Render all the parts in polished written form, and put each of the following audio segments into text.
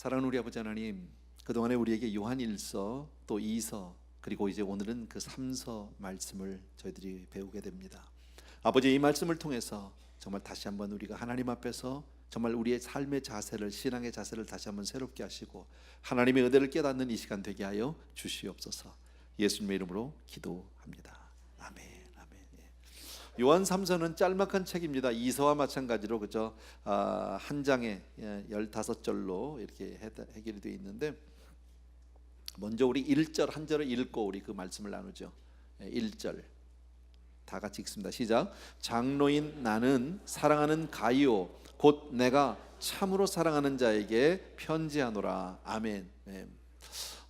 사랑하는 우리 아버지 하나님, 그동안에 우리에게 요한일서 또 이서 그리고 이제 오늘은 그 3서 말씀을 저희들이 배우게 됩니다. 아버지, 이 말씀을 통해서 정말 다시 한번 우리가 하나님 앞에서 정말 우리의 삶의 자세를, 신앙의 자세를 다시 한번 새롭게 하시고 하나님의 은혜를 깨닫는 이 시간 되게 하여 주시옵소서. 예수님의 이름으로 기도합니다. 아멘. 요한 3서는 짤막한 책입니다. 이서와 마찬가지로 그죠? 한 장에 15절로 이렇게 해결이 되어 있는데, 먼저 우리 1절 한 절을 읽고 우리 그 말씀을 나누죠. 1절 다 같이 읽습니다. 시작. 장로인 나는 사랑하는 가이오 곧 내가 참으로 사랑하는 자에게 편지하노라. 아멘.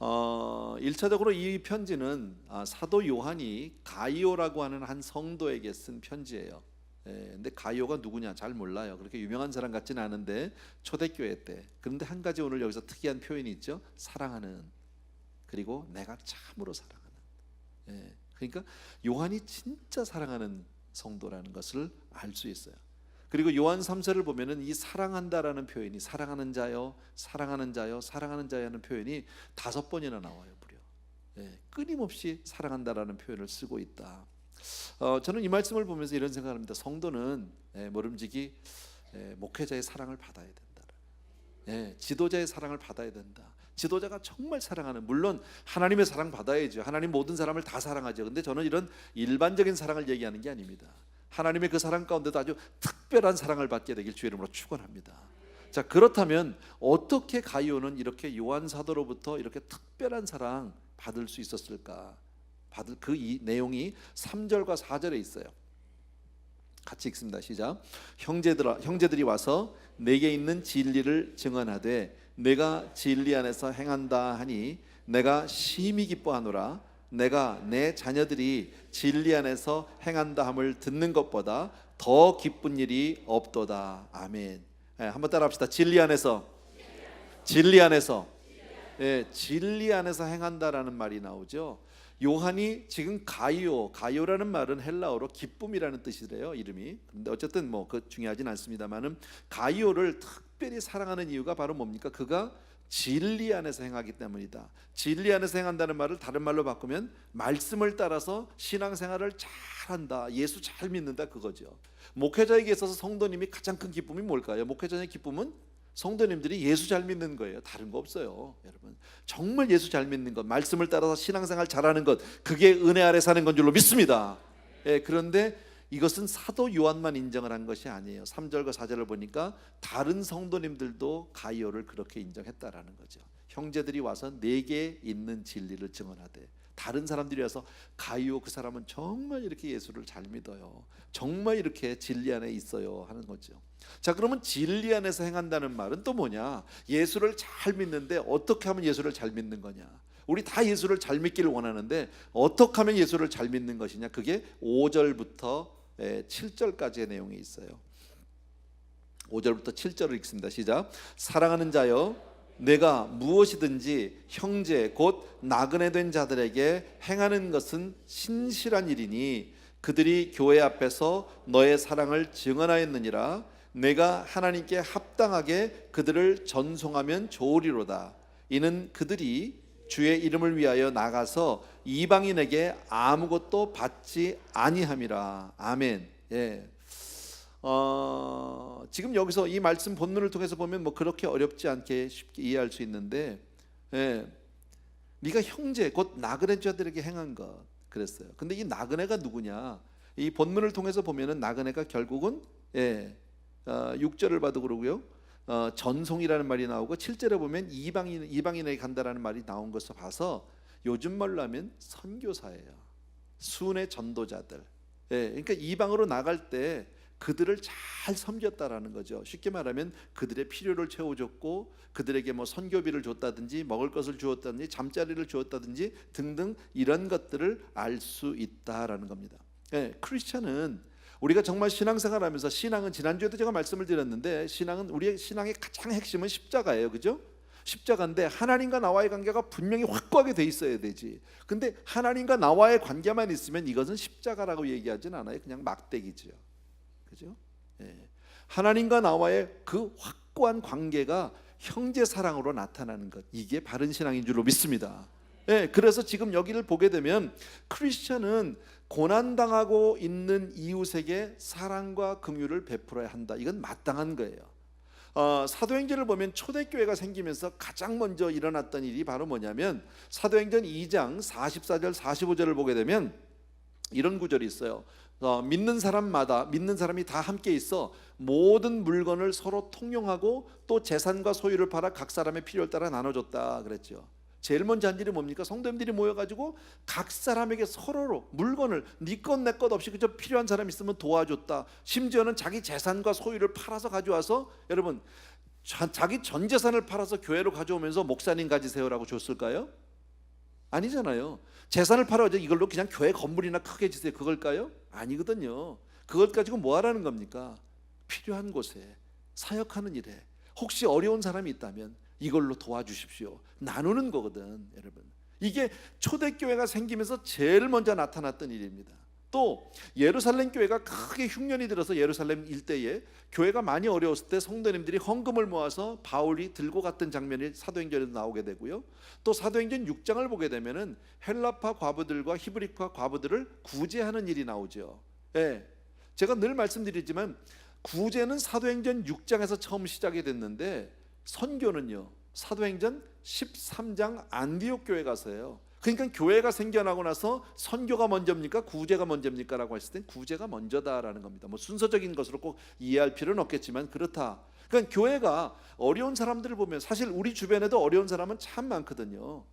1차적으로 이 편지는 사도 요한이 가이오라고 하는 한 성도에게 쓴 편지예요. 근데 가이오가 누구냐 잘 몰라요. 그렇게 유명한 사람 같지는 않은데 초대교회 때. 그런데 한 가지 오늘 여기서 특이한 표현이 있죠. 사랑하는, 그리고 내가 참으로 사랑하는. 그러니까 요한이 진짜 사랑하는 성도라는 것을 알 수 있어요. 그리고 요한 3서를 보면은 이 사랑한다라는 표현이 사랑하는 자요, 사랑하는 자요, 사랑하는 자요라는 표현이 5번이나 나와요. 무려. 끊임없이 사랑한다라는 표현을 쓰고 있다. 저는 이 말씀을 보면서 이런 생각을 합니다. 성도는 모름지기 목회자의 사랑을 받아야 된다. 지도자의 사랑을 받아야 된다. 지도자가 정말 사랑하는, 물론 하나님의 사랑 받아야죠. 하나님 모든 사람을 다 사랑하죠. 근데 저는 이런 일반적인 사랑을 얘기하는 게 아닙니다. 하나님의 그 사랑 가운데도 아주 특별한 사랑을 받게 되길 주의 이름으로 축원합니다. 자, 그렇다면 어떻게 가이오는 이렇게 요한 사도로부터 이렇게 특별한 사랑 받을 수 있었을까? 받을 그 내용이 3절과 4절에 있어요. 같이 읽습니다. 시작. 형제들이 와서 내게 있는 진리를 증언하되 내가 진리 안에서 행한다 하니 내가 심히 기뻐하노라. 내가 내 자녀들이 진리 안에서 행한다 함을 듣는 것보다 더 기쁜 일이 없도다. 아멘. 한번 따라합시다. 진리 안에서 진리 안에서 행한다라는 말이 나오죠. 요한이 지금 가이오라는 말은 헬라어로 기쁨이라는 뜻이래요. 이름이. 근데 어쨌든 뭐 그 중요하진 않습니다만은 가이오를 특별히 사랑하는 이유가 바로 뭡니까? 그가 진리 안에서 행하기 때문이다. 진리 안에서 행한다는 말을 다른 말로 바꾸면 말씀을 따라서 신앙생활을 잘한다, 예수 잘 믿는다, 그거죠. 목회자에게 있어서 성도님이 가장 큰 기쁨이 뭘까요? 목회자의 기쁨은 성도님들이 예수 잘 믿는 거예요. 다른 거 없어요. 여러분, 정말 예수 잘 믿는 것, 말씀을 따라서 신앙생활 잘하는 것, 그게 은혜 아래 사는 건 줄로 믿습니다. 그런데 이것은 사도 요한만 인정을 한 것이 아니에요. 3절과 4절을 보니까 다른 성도님들도 가이오를 그렇게 인정했다라는 거죠. 형제들이 와서 내게 있는 진리를 증언하되, 다른 사람들이 와서 가이오 그 사람은 정말 이렇게 예수를 잘 믿어요, 정말 이렇게 진리 안에 있어요 하는 거죠. 자, 그러면 진리 안에서 행한다는 말은 또 뭐냐? 예수를 잘 믿는데 어떻게 하면 예수를 잘 믿는 거냐? 우리 다 예수를 잘 믿기를 원하는데 어떻게 하면 예수를 잘 믿는 것이냐? 그게 5절부터 7절까지의 내용이 있어요. 5절부터 7절을 읽습니다. 시작. 사랑하는 자여, 내가 무엇이든지 형제 곧 나그네 된 자들에게 행하는 것은 신실한 일이니 그들이 교회 앞에서 너의 사랑을 증언하였느니라. 내가 하나님께 합당하게 그들을 전송하면 좋으리로다. 이는 그들이 주의 이름을 위하여 나가서 이방인에게 아무것도 받지 아니함이라. 아멘. 지금 여기서 이 말씀 본문을 통해서 보면 뭐 그렇게 어렵지 않게 쉽게 이해할 수 있는데, 네가 형제 곧 나그네 자들에게 행한 것 그랬어요. 근데 이 나그네가 누구냐? 이 본문을 통해서 보면은 나그네가 결국은 6절을 봐도 그러고요, 전송이라는 말이 나오고 7절에 보면 이방인에게 간다라는 말이 나온 것을 봐서 요즘 말로 하면 선교사예요. 순회 전도자들. 그러니까 이방으로 나갈 때 그들을 잘 섬겼다라는 거죠. 쉽게 말하면 그들의 필요를 채워줬고 그들에게 뭐 선교비를 줬다든지 먹을 것을 주었다든지 잠자리를 주었다든지 등등 이런 것들을 알 수 있다라는 겁니다. 크리스천은 우리가 정말 신앙생활하면서, 신앙은 지난주에도 제가 말씀을 드렸는데 신앙은, 우리의 신앙의 가장 핵심은 십자가예요. 그죠? 십자가인데 하나님과 나와의 관계가 분명히 확고하게 돼 있어야 되지. 근데 하나님과 나와의 관계만 있으면 이것은 십자가라고 얘기하진 않아요. 그냥 막대기죠. 그죠? 하나님과 나와의 그 확고한 관계가 형제 사랑으로 나타나는 것, 이게 바른 신앙인 줄로 믿습니다. 그래서 지금 여기를 보게 되면 크리스천은 고난당하고 있는 이웃에게 사랑과 긍휼을 베풀어야 한다. 이건 마땅한 거예요. 사도행전을 보면 초대교회가 생기면서 가장 먼저 일어났던 일이 바로 뭐냐면 사도행전 2장 44절 45절을 보게 되면 이런 구절이 있어요. 믿는 사람이 다 함께 있어 모든 물건을 서로 통용하고 또 재산과 소유를 팔아 각 사람의 필요를 따라 나눠줬다 그랬죠. 제일 먼저 한 일이 뭡니까? 성도님들이 모여가지고 각 사람에게 서로로 물건을 네 것 내 것 없이 그저 필요한 사람 있으면 도와줬다. 심지어는 자기 재산과 소유를 팔아서 가져와서, 여러분 자기 전 재산을 팔아서 교회로 가져오면서 목사님 가지세요라고 줬을까요? 아니잖아요. 재산을 팔아 이걸로 그냥 교회 건물이나 크게 지세요, 그걸까요? 아니거든요. 그걸 가지고 뭐 하라는 겁니까? 필요한 곳에 사역하는 일에 혹시 어려운 사람이 있다면 이걸로 도와주십시오. 나누는 거거든, 여러분. 이게 초대교회가 생기면서 제일 먼저 나타났던 일입니다. 또 예루살렘 교회가 크게 흉년이 들어서 예루살렘 일대에 교회가 많이 어려웠을 때 성도님들이 헌금을 모아서 바울이 들고 갔던 장면이 사도행전에도 나오게 되고요. 또 사도행전 6장을 보게 되면은 헬라파 과부들과 히브리파 과부들을 구제하는 일이 나오죠. 제가 늘 말씀드리지만 구제는 사도행전 6장에서 처음 시작이 됐는데 선교는요 사도행전 13장 안디옥 교회 가서요. 그러니까 교회가 생겨나고 나서 선교가 먼저입니까? 구제가 먼저입니까? 라고 했을 땐 구제가 먼저다라는 겁니다. 뭐 순서적인 것으로 꼭 이해할 필요는 없겠지만 그렇다. 그러니까 교회가 어려운 사람들을 보면 사실 우리 주변에도 어려운 사람은 참 많거든요.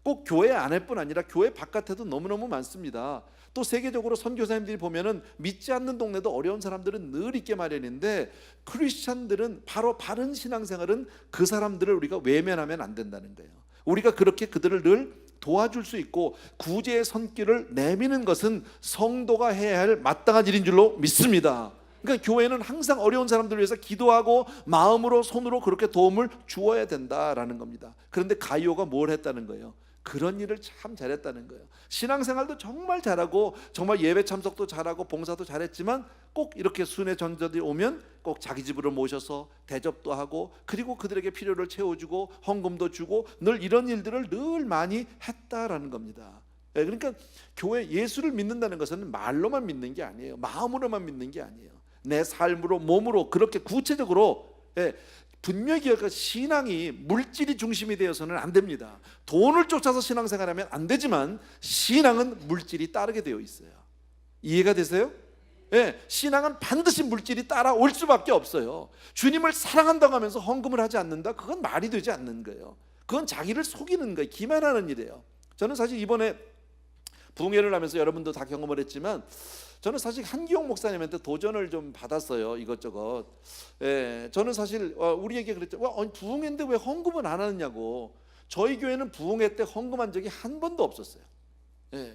꼭 교회 안에뿐 아니라 교회 바깥에도 너무너무 많습니다. 또 세계적으로 선교사님들이 보면은 믿지 않는 동네도 어려운 사람들은 늘 있게 마련인데 크리스찬들은 바로 바른 신앙생활은 그 사람들을 우리가 외면하면 안 된다는 거예요. 우리가 그렇게 그들을 늘 도와줄 수 있고 구제의 손길을 내미는 것은 성도가 해야 할 마땅한 일인 줄로 믿습니다. 그러니까 교회는 항상 어려운 사람들을 위해서 기도하고 마음으로 손으로 그렇게 도움을 주어야 된다라는 겁니다. 그런데 가이오가 뭘 했다는 거예요? 그런 일을 참 잘했다는 거예요. 신앙생활도 정말 잘하고 정말 예배 참석도 잘하고 봉사도 잘했지만 꼭 이렇게 순회 전자들이 오면 꼭 자기 집으로 모셔서 대접도 하고 그리고 그들에게 필요를 채워주고 헌금도 주고 늘 이런 일들을 늘 많이 했다라는 겁니다. 그러니까 교회 예수를 믿는다는 것은 말로만 믿는 게 아니에요. 마음으로만 믿는 게 아니에요. 내 삶으로 몸으로 그렇게 구체적으로 분명히 신앙이 물질이 중심이 되어서는 안 됩니다. 돈을 쫓아서 신앙생활하면 안 되지만 신앙은 물질이 따르게 되어 있어요. 이해가 되세요? 신앙은 반드시 물질이 따라올 수밖에 없어요. 주님을 사랑한다고 하면서 헌금을 하지 않는다? 그건 말이 되지 않는 거예요. 그건 자기를 속이는 거예요. 기만하는 일이에요. 저는 사실 이번에 부흥회를 하면서 여러분도 다 경험을 했지만 저는 사실 한기용 목사님한테 도전을 좀 받았어요. 이것저것. 저는 사실 우리에게 그랬죠. 부흥회인데 왜 헌금은 안 하느냐고. 저희 교회는 부흥회 때 헌금한 적이 한 번도 없었어요.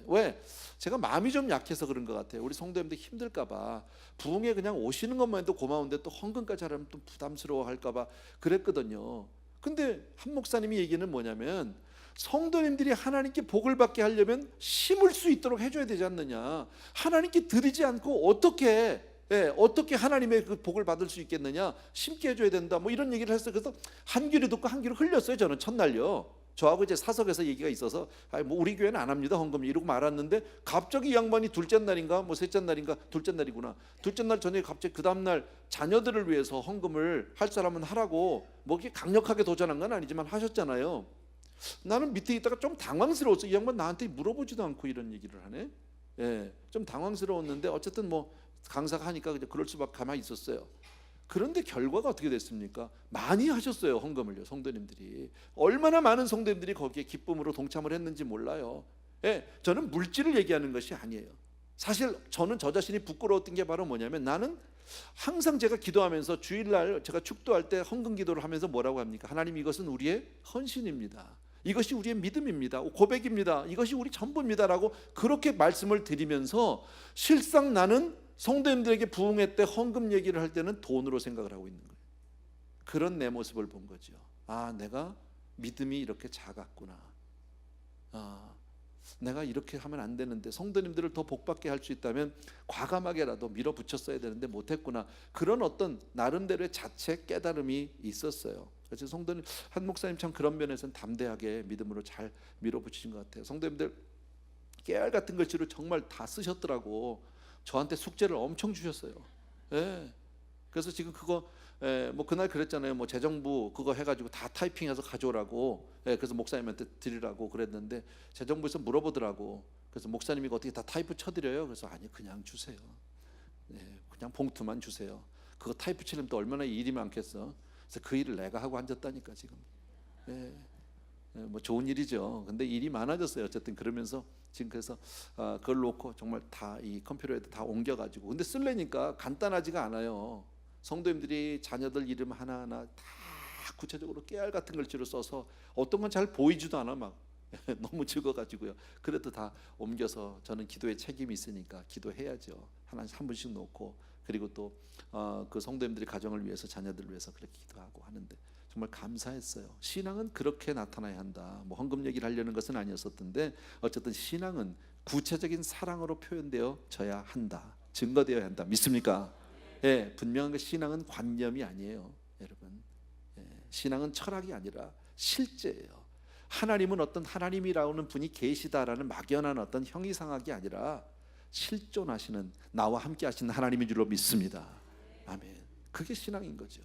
왜? 제가 마음이 좀 약해서 그런 것 같아요. 우리 성도님들 힘들까 봐. 부흥회 그냥 오시는 것만 해도 고마운데 또 헌금까지 하려면 또 부담스러워 할까 봐 그랬거든요. 근데 한 목사님이 얘기는 뭐냐면 성도님들이 하나님께 복을 받게 하려면 심을 수 있도록 해줘야 되지 않느냐. 하나님께 드리지 않고 어떻게 하나님의 그 복을 받을 수 있겠느냐. 심게 해줘야 된다. 뭐 이런 얘기를 했어요. 그래서 한 귀로 듣고 한 귀로 흘렸어요. 저는 첫날요. 저하고 이제 사석에서 얘기가 있어서 뭐 우리 교회는 안 합니다 헌금 이러고 말았는데 갑자기 이 양반이 둘째 날인가 뭐 셋째 날인가 둘째 날이구나. 둘째 날 저녁에 갑자기 그 다음 날 자녀들을 위해서 헌금을 할 사람은 하라고 뭐 이렇게 강력하게 도전한 건 아니지만 하셨잖아요. 나는 밑에 있다가 좀 당황스러웠어. 이 양반 나한테 물어보지도 않고 이런 얘기를 하네. 좀 당황스러웠는데 어쨌든 뭐 강사가 하니까 그럴 수밖에 가만히 있었어요. 그런데 결과가 어떻게 됐습니까? 많이 하셨어요. 헌금을요. 성도님들이 얼마나 많은 성도님들이 거기에 기쁨으로 동참을 했는지 몰라요. 저는 물질을 얘기하는 것이 아니에요. 사실 저는 저 자신이 부끄러웠던 게 바로 뭐냐면 나는 항상 제가 기도하면서 주일날 제가 축도할 때 헌금 기도를 하면서 뭐라고 합니까? 하나님 이것은 우리의 헌신입니다. 이것이 우리의 믿음입니다. 고백입니다. 이것이 우리 전부입니다라고 그렇게 말씀을 드리면서 실상 나는 성도님들에게 부흥회 때 헌금 얘기를 할 때는 돈으로 생각을 하고 있는 거예요. 그런 내 모습을 본 거죠. 아, 내가 믿음이 이렇게 작았구나. 내가 이렇게 하면 안 되는데 성도님들을 더 복받게 할 수 있다면 과감하게라도 밀어붙였어야 되는데 못했구나. 그런 어떤 나름대로의 자책 깨달음이 있었어요. 그래서 성도님, 한 목사님 참 그런 면에서는 담대하게 믿음으로 잘 밀어붙이신 것 같아요. 성도님들 깨알 같은 글씨로 정말 다 쓰셨더라고. 저한테 숙제를 엄청 주셨어요. 예. 그래서 지금 그거 뭐 그날 그랬잖아요. 뭐 재정부 그거 해가지고 다 타이핑해서 가져오라고. 그래서 목사님한테 드리라고 그랬는데 재정부에서 물어보더라고. 그래서 목사님이 어떻게 다 타이프 쳐드려요? 그래서 아니 그냥 주세요. 그냥 봉투만 주세요. 그거 타이프 치려면 또 얼마나 일이 많겠어. 그래서 그 일을 내가 하고 앉았다니까 지금. 뭐 좋은 일이죠. 근데 일이 많아졌어요. 어쨌든 그러면서 지금 그래서 그걸 놓고 정말 다 이 컴퓨터에 다 옮겨가지고. 근데 쓰려니까 간단하지가 않아요. 성도님들이 자녀들 이름 하나하나 다 구체적으로 깨알 같은 글씨로 써서 어떤 건 잘 보이지도 않아 막 너무 적어가지고요. 그래도 다 옮겨서 저는 기도에 책임이 있으니까 기도해야죠. 한 분씩 놓고 그리고 또 그 성도님들이 가정을 위해서 자녀들을 위해서 그렇게 기도하고 하는데 정말 감사했어요. 신앙은 그렇게 나타나야 한다. 뭐 헌금 얘기를 하려는 것은 아니었었던데 어쨌든 신앙은 구체적인 사랑으로 표현되어져야 한다. 증거되어야 한다. 믿습니까? 분명한 게 신앙은 관념이 아니에요, 여러분. 신앙은 철학이 아니라 실제예요. 하나님은 어떤 하나님이라는 분이 계시다라는 막연한 어떤 형이상학이 아니라 실존하시는 나와 함께 하시는 하나님인 줄로 믿습니다. 아멘. 그게 신앙인 거죠,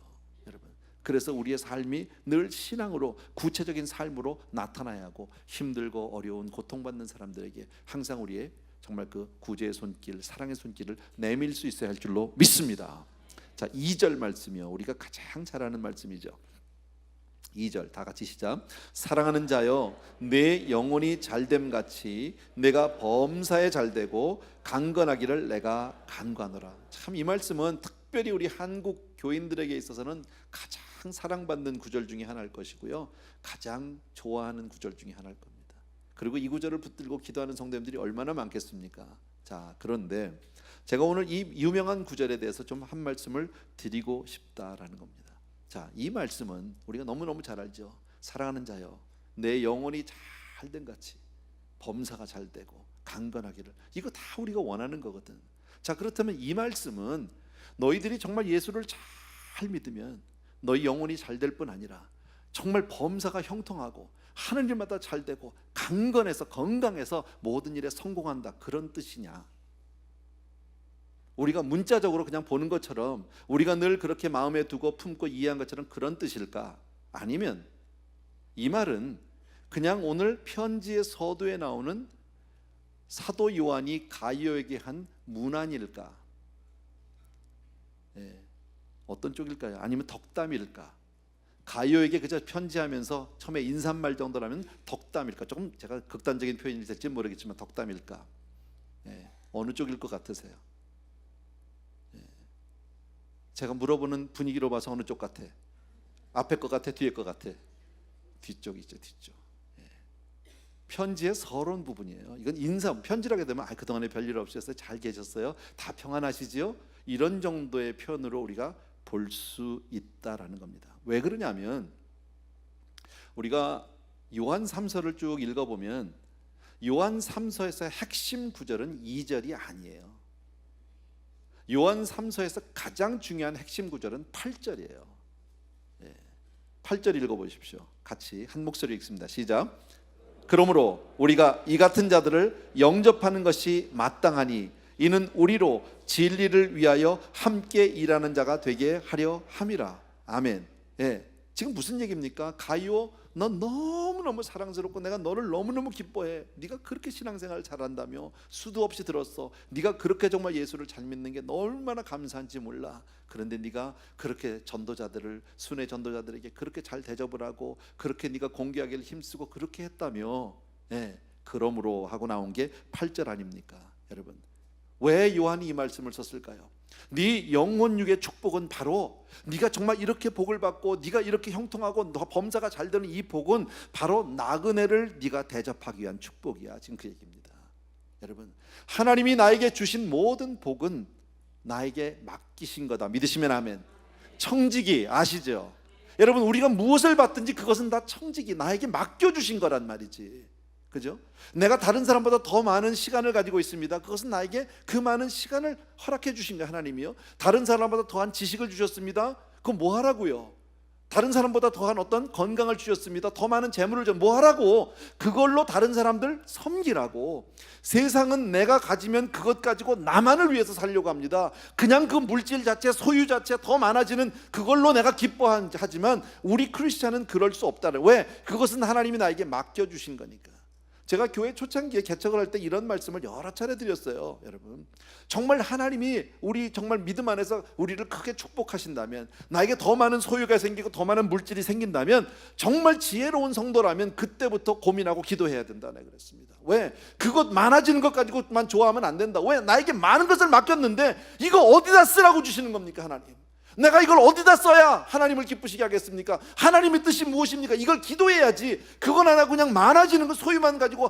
여러분. 그래서 우리의 삶이 늘 신앙으로 구체적인 삶으로 나타나야 하고 힘들고 어려운 고통받는 사람들에게 항상 우리의 정말 그 구제의 손길, 사랑의 손길을 내밀 수 있어야 할 줄로 믿습니다. 자, 2절 말씀이요. 우리가 가장 잘 아는 말씀이죠. 2절 다 같이 시작. 사랑하는 자여, 내 영혼이 잘됨 같이 내가 범사에 잘되고 강건하기를 내가 간구하노라. 참 이 말씀은 특별히 우리 한국 교인들에게 있어서는 가장 사랑받는 구절 중에 하나일 것이고요, 가장 좋아하는 구절 중에 하나일 겁니다. 그리고 이 구절을 붙들고 기도하는 성도님들이 얼마나 많겠습니까? 자, 그런데 제가 오늘 이 유명한 구절에 대해서 좀 한 말씀을 드리고 싶다라는 겁니다. 자, 이 말씀은 우리가 너무너무 잘 알죠. 사랑하는 자여, 내 영혼이 잘된 같이 범사가 잘되고 강건하기를. 이거 다 우리가 원하는 거거든. 자, 그렇다면 이 말씀은 너희들이 정말 예수를 잘 믿으면 너희 영혼이 잘될 뿐 아니라 정말 범사가 형통하고 하는 일마다 잘되고 강건해서 건강해서 모든 일에 성공한다, 그런 뜻이냐? 우리가 문자적으로 그냥 보는 것처럼 우리가 늘 그렇게 마음에 두고 품고 이해한 것처럼 그런 뜻일까? 아니면 이 말은 그냥 오늘 편지의 서두에 나오는 사도 요한이 가이오에게 한 문안일까? 어떤 쪽일까요? 아니면 덕담일까? 가이오에게 그저 편지하면서 처음에 인사말 정도라면 덕담일까? 조금 제가 극단적인 표현이 될지 모르겠지만 덕담일까? 어느 쪽일 것 같으세요? 제가 물어보는 분위기로 봐서 어느 쪽 같아? 앞에 것 같아? 뒤에 것 같아? 뒤쪽이죠, 뒤쪽. 편지의 서러운 부분이에요. 이건 인사, 편지라게 되면 그동안에 별일 없으셨어요? 잘 계셨어요? 다 평안하시지요? 이런 정도의 표현으로 우리가 볼 수 있다라는 겁니다. 왜 그러냐면 우리가 요한 3서를 쭉 읽어보면 요한 3서에서 핵심 구절은 2절이 아니에요. 요한 3서에서 가장 중요한 핵심 구절은 8절이에요. 8절 읽어보십시오. 같이 한 목소리 읽습니다. 시작. 그러므로 우리가 이 같은 자들을 영접하는 것이 마땅하니 이는 우리로 진리를 위하여 함께 일하는 자가 되게 하려 함이라. 아멘. 지금 무슨 얘기입니까? 가이오, 너 너무너무 사랑스럽고 내가 너를 너무너무 기뻐해. 네가 그렇게 신앙생활을 잘한다며 수도 없이 들었어. 네가 그렇게 정말 예수를 잘 믿는 게 얼마나 감사한지 몰라. 그런데 네가 그렇게 전도자들을, 순회 전도자들에게 그렇게 잘 대접을 하고 그렇게 네가 공개하기를 힘쓰고 그렇게 했다며. 그러므로 하고 나온 게 8절 아닙니까? 여러분, 왜 요한이 이 말씀을 썼을까요? 네 영혼육의 축복은 바로 네가 정말 이렇게 복을 받고 네가 이렇게 형통하고 너 범사가 잘 되는 이 복은 바로 나그네를 네가 대접하기 위한 축복이야. 지금 그 얘기입니다. 여러분, 하나님이 나에게 주신 모든 복은 나에게 맡기신 거다. 믿으시면 아멘. 청지기 아시죠? 여러분, 우리가 무엇을 받든지 그것은 다 청지기, 나에게 맡겨주신 거란 말이지. 그죠? 내가 다른 사람보다 더 많은 시간을 가지고 있습니다. 그것은 나에게 그 많은 시간을 허락해 주신 거예요, 하나님이요. 다른 사람보다 더한 지식을 주셨습니다. 그건 뭐 하라고요? 다른 사람보다 더한 어떤 건강을 주셨습니다. 더 많은 재물을 좀 뭐 하라고? 그걸로 다른 사람들 섬기라고. 세상은 내가 가지면 그것 가지고 나만을 위해서 살려고 합니다. 그냥 그 물질 자체, 소유 자체 더 많아지는 그걸로 내가 기뻐하지만 우리 크리스찬은 그럴 수 없다는. 왜? 그것은 하나님이 나에게 맡겨주신 거니까. 제가 교회 초창기에 개척을 할 때 이런 말씀을 여러 차례 드렸어요. 여러분, 정말 하나님이 우리 정말 믿음 안에서 우리를 크게 축복하신다면, 나에게 더 많은 소유가 생기고 더 많은 물질이 생긴다면, 정말 지혜로운 성도라면 그때부터 고민하고 기도해야 된다 네 그랬습니다. 왜? 그것 많아지는 것 가지고만 좋아하면 안 된다. 왜? 나에게 많은 것을 맡겼는데 이거 어디다 쓰라고 주시는 겁니까 하나님? 내가 이걸 어디다 써야 하나님을 기쁘시게 하겠습니까? 하나님의 뜻이 무엇입니까? 이걸 기도해야지. 그건 안 하고 그냥 많아지는 거 소유만 가지고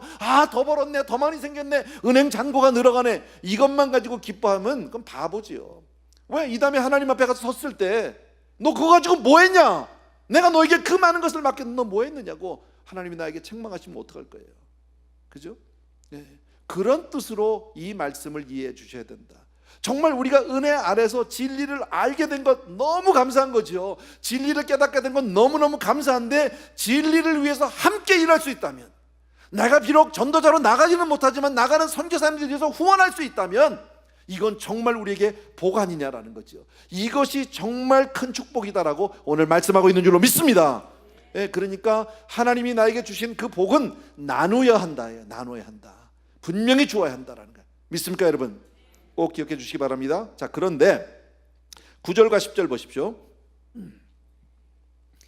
더 벌었네, 더 많이 생겼네, 은행 잔고가 늘어가네, 이것만 가지고 기뻐하면 그건 바보지요. 왜? 이 다음에 하나님 앞에 가서 섰을 때 너 그거 가지고 뭐 했냐? 내가 너에게 그 많은 것을 맡겼는데 너 뭐 했느냐고 하나님이 나에게 책망하시면 어떡할 거예요? 그죠? 네. 그런 뜻으로 이 말씀을 이해해 주셔야 된다. 정말 우리가 은혜 아래서 진리를 알게 된 것 너무 감사한 거죠. 진리를 깨닫게 된 건 너무너무 감사한데, 진리를 위해서 함께 일할 수 있다면, 내가 비록 전도자로 나가지는 못하지만 나가는 선교사님들 위해서 후원할 수 있다면, 이건 정말 우리에게 복 아니냐라는 거죠. 이것이 정말 큰 축복이다라고 오늘 말씀하고 있는 줄로 믿습니다. 그러니까 하나님이 나에게 주신 그 복은 나누어야 한다. 나눠야 한다. 분명히 주어야 한다라는 거예요. 믿습니까 여러분? 꼭 기억해 주시기 바랍니다. 자, 그런데 9절과 10절 보십시오.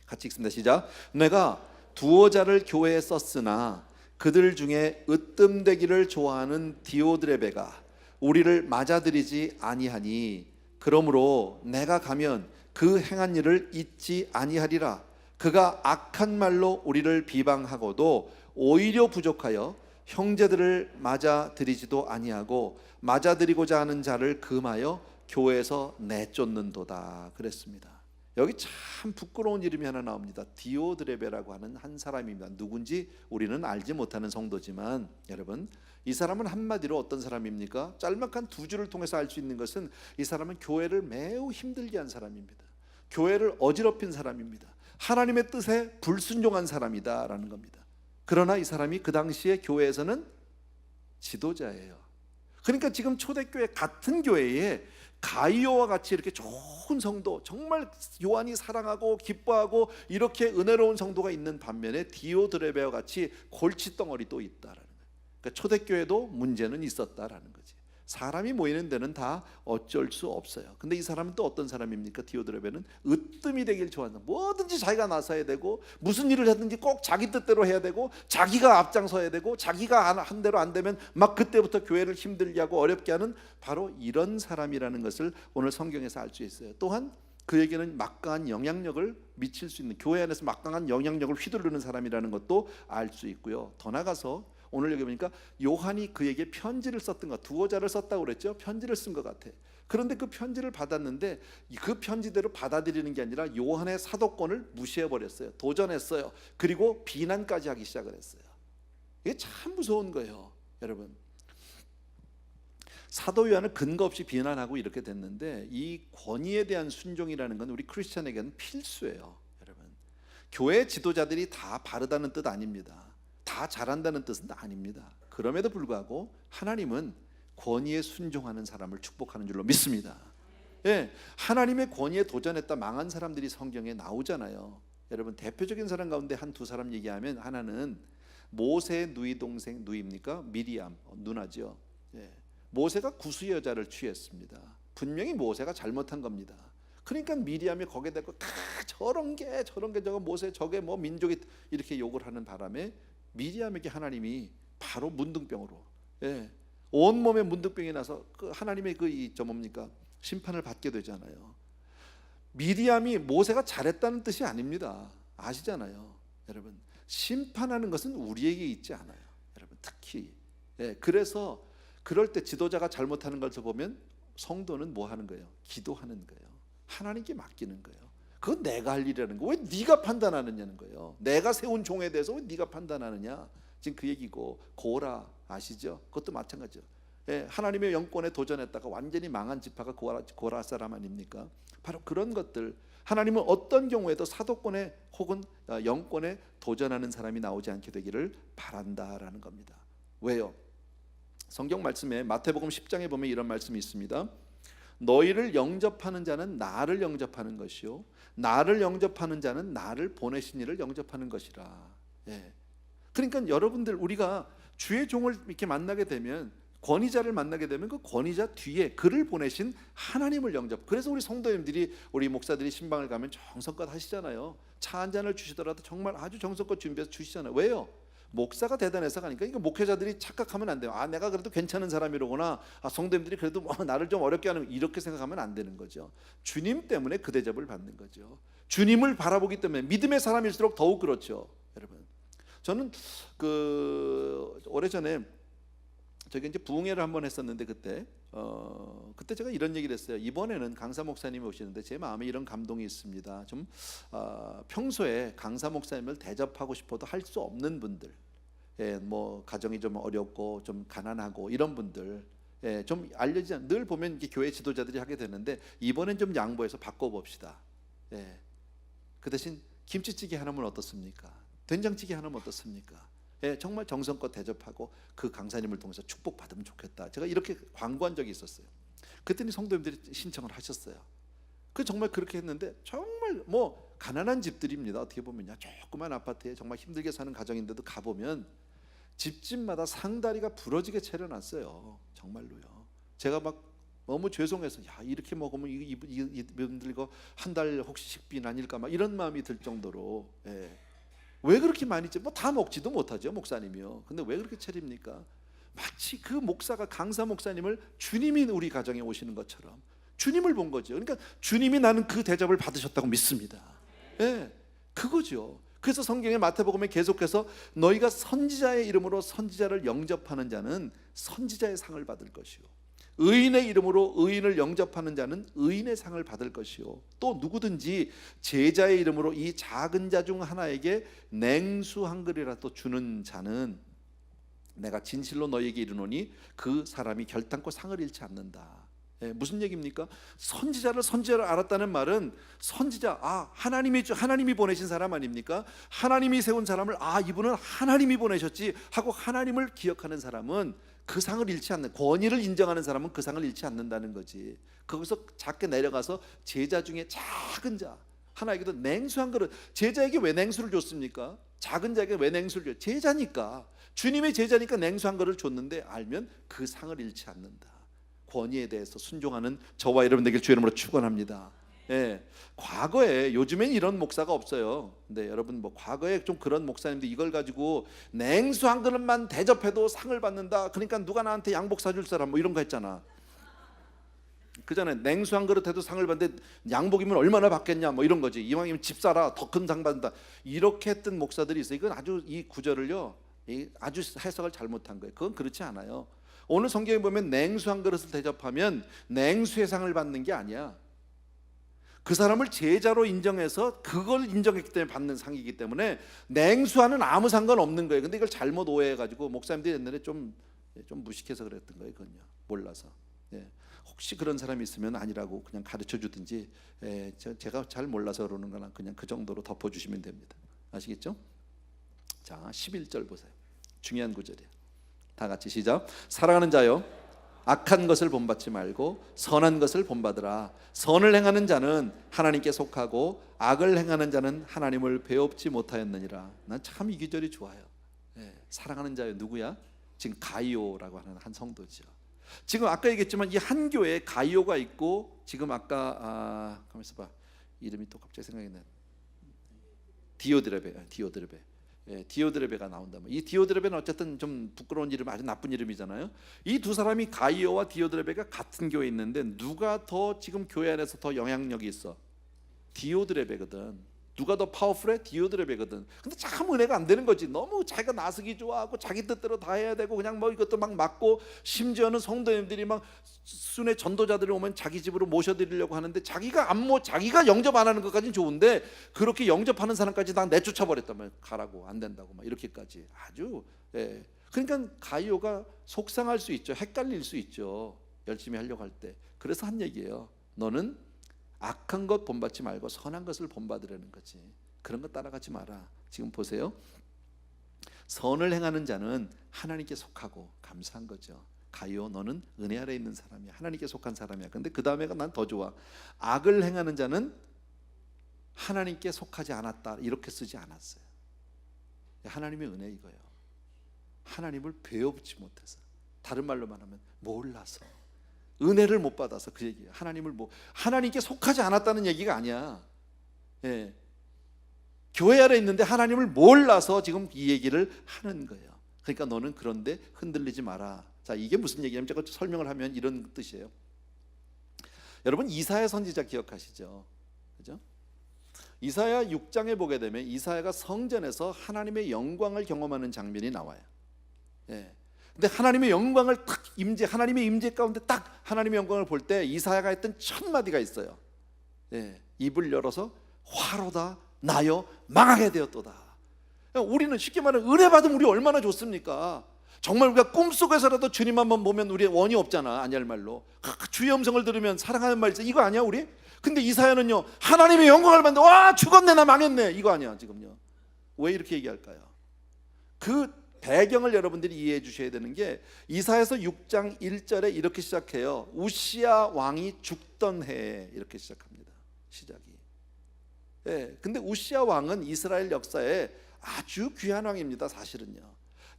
같이 읽습니다. 시작. 내가 두어 자를 교회에 썼으나 그들 중에 으뜸되기를 좋아하는 디오드레베가 우리를 맞아들이지 아니하니, 그러므로 내가 가면 그 행한 일을 잊지 아니하리라. 그가 악한 말로 우리를 비방하고도 오히려 부족하여 형제들을 맞아들이지도 아니하고 맞아들이고자 하는 자를 금하여 교회에서 내쫓는도다 그랬습니다. 여기 참 부끄러운 이름이 하나 나옵니다. 디오드레베라고 하는 한 사람입니다. 누군지 우리는 알지 못하는 성도지만, 여러분, 이 사람은 한마디로 어떤 사람입니까? 짤막한 두 줄을 통해서 알 수 있는 것은 이 사람은 교회를 매우 힘들게 한 사람입니다. 교회를 어지럽힌 사람입니다. 하나님의 뜻에 불순종한 사람이다라는 겁니다. 그러나 이 사람이 그 당시에 교회에서는 지도자예요. 그러니까 지금 초대교회 같은 교회에 가이오와 같이 이렇게 좋은 성도, 정말 요한이 사랑하고 기뻐하고 이렇게 은혜로운 성도가 있는 반면에 디오드레베와 같이 골칫덩어리 또 있다라는 거예요. 그러니까 초대교회도 문제는 있었다라는 거지. 사람이 모이는 데는 다 어쩔 수 없어요. 근데 이 사람은 또 어떤 사람입니까? 디오드레베는 으뜸이 되길 좋아한다. 뭐든지 자기가 나서야 되고, 무슨 일을 하든지 꼭 자기 뜻대로 해야 되고, 자기가 앞장서야 되고, 자기가 한 대로 안 되면 막 그때부터 교회를 힘들게 하고 어렵게 하는 바로 이런 사람이라는 것을 오늘 성경에서 알 수 있어요. 또한 그에게는 막강한 영향력을 미칠 수 있는, 교회 안에서 막강한 영향력을 휘두르는 사람이라는 것도 알 수 있고요. 더 나가서 오늘 여기 보니까 요한이 그에게 편지를 썼던 것, 두어 자를 썼다고 그랬죠. 편지를 쓴 것 같아. 그런데 그 편지를 받았는데 그 편지대로 받아들이는 게 아니라 요한의 사도권을 무시해버렸어요. 도전했어요. 그리고 비난까지 하기 시작을 했어요. 이게 참 무서운 거예요, 여러분. 사도 요한을 근거 없이 비난하고 이렇게 됐는데, 이 권위에 대한 순종이라는 건 우리 크리스천에게는 필수예요, 여러분. 교회 지도자들이 다 바르다는 뜻 아닙니다. 다 잘한다는 뜻은 아닙니다. 그럼에도 불구하고 하나님은 권위에 순종하는 사람을 축복하는 줄로 믿습니다. 하나님의 권위에 도전했다 망한 사람들이 성경에 나오잖아요. 여러분, 대표적인 사람 가운데 한두 사람 얘기하면, 하나는 모세의 누이 동생, 누이입니까? 미리암, 누나죠. 모세가 구수 여자를 취했습니다. 분명히 모세가 잘못한 겁니다. 그러니까 미리암이 거기에 대고 저런 게 저거 모세 저게 뭐 민족이 이렇게 욕을 하는 바람에 미리암에게 하나님이 바로 문둥병으로, 온몸에 문둥병이 나서 그 하나님의 뭡니까? 심판을 받게 되잖아요. 미리암이 모세가 잘했다는 뜻이 아닙니다. 아시잖아요, 여러분. 심판하는 것은 우리에게 있지 않아요, 여러분. 특히 그래서 그럴 때 지도자가 잘못하는 것을 보면 성도는 뭐 하는 거예요? 기도하는 거예요. 하나님께 맡기는 거예요. 그건 내가 할 일이라는 거. 왜 네가 판단하느냐는 거예요. 내가 세운 종에 대해서 왜 네가 판단하느냐. 지금 그 얘기고, 고라 아시죠? 그것도 마찬가지죠. 하나님의 영권에 도전했다가 완전히 망한 지파가 고라 사람 아닙니까? 바로 그런 것들, 하나님은 어떤 경우에도 사도권에 혹은 영권에 도전하는 사람이 나오지 않게 되기를 바란다라는 겁니다. 왜요? 성경 말씀에 마태복음 10장에 보면 이런 말씀이 있습니다. 너희를 영접하는 자는 나를 영접하는 것이요 나를 영접하는 자는 나를 보내신 이를 영접하는 것이라. 그러니까 여러분들, 우리가 주의 종을 이렇게 만나게 되면, 권위자를 만나게 되면 그 권위자 뒤에 그를 보내신 하나님을 영접. 그래서 우리 성도님들이, 우리 목사들이 신방을 가면 정성껏 하시잖아요. 차 한 잔을 주시더라도 정말 아주 정성껏 준비해서 주시잖아요. 왜요? 목사가 대단해서 가니까. 이거 목회자들이 착각하면 안 돼요. 내가 그래도 괜찮은 사람이로구나, 성도님들이 그래도 나를 좀 어렵게 하는, 이렇게 생각하면 안 되는 거죠. 주님 때문에 그 대접을 받는 거죠. 주님을 바라보기 때문에. 믿음의 사람일수록 더욱 그렇죠. 여러분, 저는 오래전에 저기 이제 부흥회를 한번 했었는데, 그때 제가 이런 얘기를 했어요. 이번에는 강사 목사님이 오시는데 제 마음에 이런 감동이 있습니다. 좀 평소에 강사 목사님을 대접하고 싶어도 할 수 없는 분들, 뭐 가정이 좀 어렵고 좀 가난하고 이런 분들, 좀 알려지지 않, 늘 보면 이렇게 교회 지도자들이 하게 되는데, 이번엔 좀 양보해서 바꿔봅시다. 그 대신 김치찌개 하나면 어떻습니까? 된장찌개 하나면 어떻습니까? 정말 정성껏 대접하고 그 강사님을 통해서 축복받으면 좋겠다. 제가 이렇게 광고한 적이 있었어요. 그랬더니 성도님들이 신청을 하셨어요. 정말 그렇게 했는데, 정말 뭐 가난한 집들입니다. 어떻게 보면요, 조그만 아파트에 정말 힘들게 사는 가정인데도 가보면 집집마다 상다리가 부러지게 차려놨어요. 정말로요. 제가 막 너무 죄송해서, 이렇게 먹으면 이분들 이거 한 달 혹시 식비 아닐까, 막 이런 마음이 들 정도로. 왜 그렇게 많이 뭐 다 먹지도 못하죠, 목사님이요. 근데 왜 그렇게 차립니까? 마치 그 목사가, 강사 목사님을 주님이 우리 가정에 오시는 것처럼 주님을 본 거죠. 그러니까 주님이 나는 그 대접을 받으셨다고 믿습니다. 그거죠. 그래서 성경의 마태복음에 계속해서 너희가 선지자의 이름으로 선지자를 영접하는 자는 선지자의 상을 받을 것이요, 의인의 이름으로 의인을 영접하는 자는 의인의 상을 받을 것이요, 또 누구든지 제자의 이름으로 이 작은 자 중 하나에게 냉수 한 그릇이라도 주는 자는 내가 진실로 너희에게 이르노니 그 사람이 결단코 상을 잃지 않는다. 무슨 얘기입니까? 선지자를 알았다는 말은, 선지자, 하나님이 보내신 사람 아닙니까? 하나님이 세운 사람을, 이분은 하나님이 보내셨지 하고 하나님을 기억하는 사람은 그 상을 잃지 않는, 권위를 인정하는 사람은 그 상을 잃지 않는다는 거지. 거기서 작게 내려가서 제자 중에 작은 자 하나에게도 냉수 한 그릇. 제자에게 왜 냉수를 줬습니까? 작은 자에게 왜 냉수를 줬? 제자니까, 주님의 제자니까 냉수 한 그릇을 줬는데, 알면 그 상을 잃지 않는다. 권위에 대해서 순종하는 저와 여러분 되길 주의 이름으로 축원합니다. 과거에, 요즘엔 이런 목사가 없어요. 근데 여러분, 뭐 과거에 좀 그런 목사님들 이걸 가지고 냉수 한 그릇만 대접해도 상을 받는다, 그러니까 누가 나한테 양복 사줄 사람, 뭐 이런 거 했잖아. 그전에 냉수 한 그릇 해도 상을 받는데 양복이면 얼마나 받겠냐, 뭐 이런 거지. 이왕이면 집 사라, 더 큰 상 받는다, 이렇게 했던 목사들이 있어요. 이건 아주, 이 구절을요, 아주 해석을 잘못한 거예요. 그건 그렇지 않아요. 오늘 성경에 보면 냉수 한 그릇을 대접하면 냉수의 상을 받는 게 아니야. 그 사람을 제자로 인정해서 그걸 인정했기 때문에 받는 상이기 때문에 냉수와는 아무 상관없는 거예요. 근데 이걸 잘못 오해해가지고 목사님들이 옛날에 좀 무식해서 그랬던 거예요. 그건요, 몰라서. 혹시 그런 사람이 있으면 아니라고 그냥 가르쳐 주든지, 제가 잘 몰라서 그러는 거나 그냥 그 정도로 덮어주시면 됩니다. 아시겠죠? 자, 11절 보세요. 중요한 구절이에요. 다 같이 시작. 사랑하는 자여, 악한 것을 본받지 말고 선한 것을 본받으라. 선을 행하는 자는 하나님께 속하고 악을 행하는 자는 하나님을 배웁지 못하였느니라. 난 참 이 구절이 좋아요. 사랑하는 자여, 누구야? 지금 가이오라고 하는 한 성도죠. 지금 아까 얘기했지만 이 한 교회에 가이오가 있고, 지금 아까 가만 있어봐, 이름이 또 갑자기 생각이 나네. 디오드레베가 나온다면, 이 디오드레베는 어쨌든 좀 부끄러운 이름, 아주 나쁜 이름이잖아요. 이 두 사람이, 가이오와 디오드레베가 같은 교회에 있는데 누가 더 지금 교회 안에서 더 영향력이 있어? 디오드레베거든. 누가 더 파워풀해? 디오드레베거든. 근데 참 은혜가 안 되는 거지. 너무 자기가 나서기 좋아하고 자기 뜻대로 다 해야 되고, 그냥 뭐 이것도 막 맞고, 심지어는 성도님들이 막 순회 전도자들이 오면 자기 집으로 모셔드리려고 하는데 자기가 영접 안 하는 것까지는 좋은데, 그렇게 영접하는 사람까지 다 내쫓아 버렸단 말이야. 가라고, 안 된다고 막 이렇게까지. 아주 그러니까 가이오가 속상할 수 있죠. 헷갈릴 수 있죠. 열심히 하려고 할 때. 그래서 한 얘기예요. 너는 악한 것 본받지 말고 선한 것을 본받으라는 거지. 그런 거 따라가지 마라. 지금 보세요. 선을 행하는 자는 하나님께 속하고 감사한 거죠. 가이오, 너는 은혜 아래 있는 사람이야. 하나님께 속한 사람이야. 근데 그 다음에가 난 더 좋아. 악을 행하는 자는 하나님께 속하지 않았다. 이렇게 쓰지 않았어요. 하나님의 은혜 이거예요. 하나님을 배워보지 못해서, 다른 말로 말하면 몰라서, 은혜를 못 받아서 그 얘기예요. 하나님께 속하지 않았다는 얘기가 아니야. 예. 교회 안에 있는데 하나님을 몰라서 지금 이 얘기를 하는 거예요. 그러니까 너는 그런데 흔들리지 마라. 자, 이게 무슨 얘기냐면 제가 설명을 하면 이런 뜻이에요. 여러분 이사야 선지자 기억하시죠? 그죠? 이사야 6장에 보게 되면 이사야가 성전에서 하나님의 영광을 경험하는 장면이 나와요. 예. 근데 하나님의 영광을 하나님의 임재 가운데 딱 하나님의 영광을 볼 때 이사야가 했던 첫 마디가 있어요. 예. 입을 열어서 화로다 나여 망하게 되었도다. 우리는 쉽게 말하면 은혜 받으면 우리 얼마나 좋습니까? 정말 우리가 꿈속에서라도 주님 한번 보면 우리 원이 없잖아. 아니할 말로 주의 음성을 들으면 사랑하는 말 이거 아니야 우리? 근데 이사야는요 하나님의 영광을 받는데 와 죽었네 나 망했네 이거 아니야 지금요. 왜 이렇게 얘기할까요? 그 배경을 여러분들이 이해해 주셔야 되는 게 이사야서 6장 1절에 이렇게 시작해요. 우시야 왕이 죽던 해에 이렇게 시작합니다. 시작이. 예, 근데 우시야 왕은 이스라엘 역사에 아주 귀한 왕입니다. 사실은요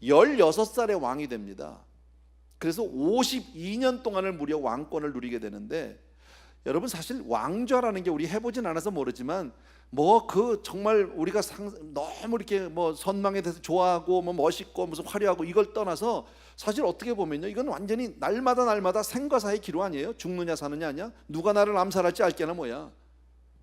16살에 왕이 됩니다. 그래서 52년 동안을 무려 왕권을 누리게 되는데, 여러분 사실 왕좌라는 게 우리 해보진 않아서 모르지만 정말 우리가 너무 이렇게 선망에 대해서 좋아하고 멋있고 무슨 화려하고 이걸 떠나서 사실 어떻게 보면요 이건 완전히 날마다 생과사의 기로 아니에요. 죽느냐 사느냐 아니야? 누가 나를 암살할지 알게나 뭐야.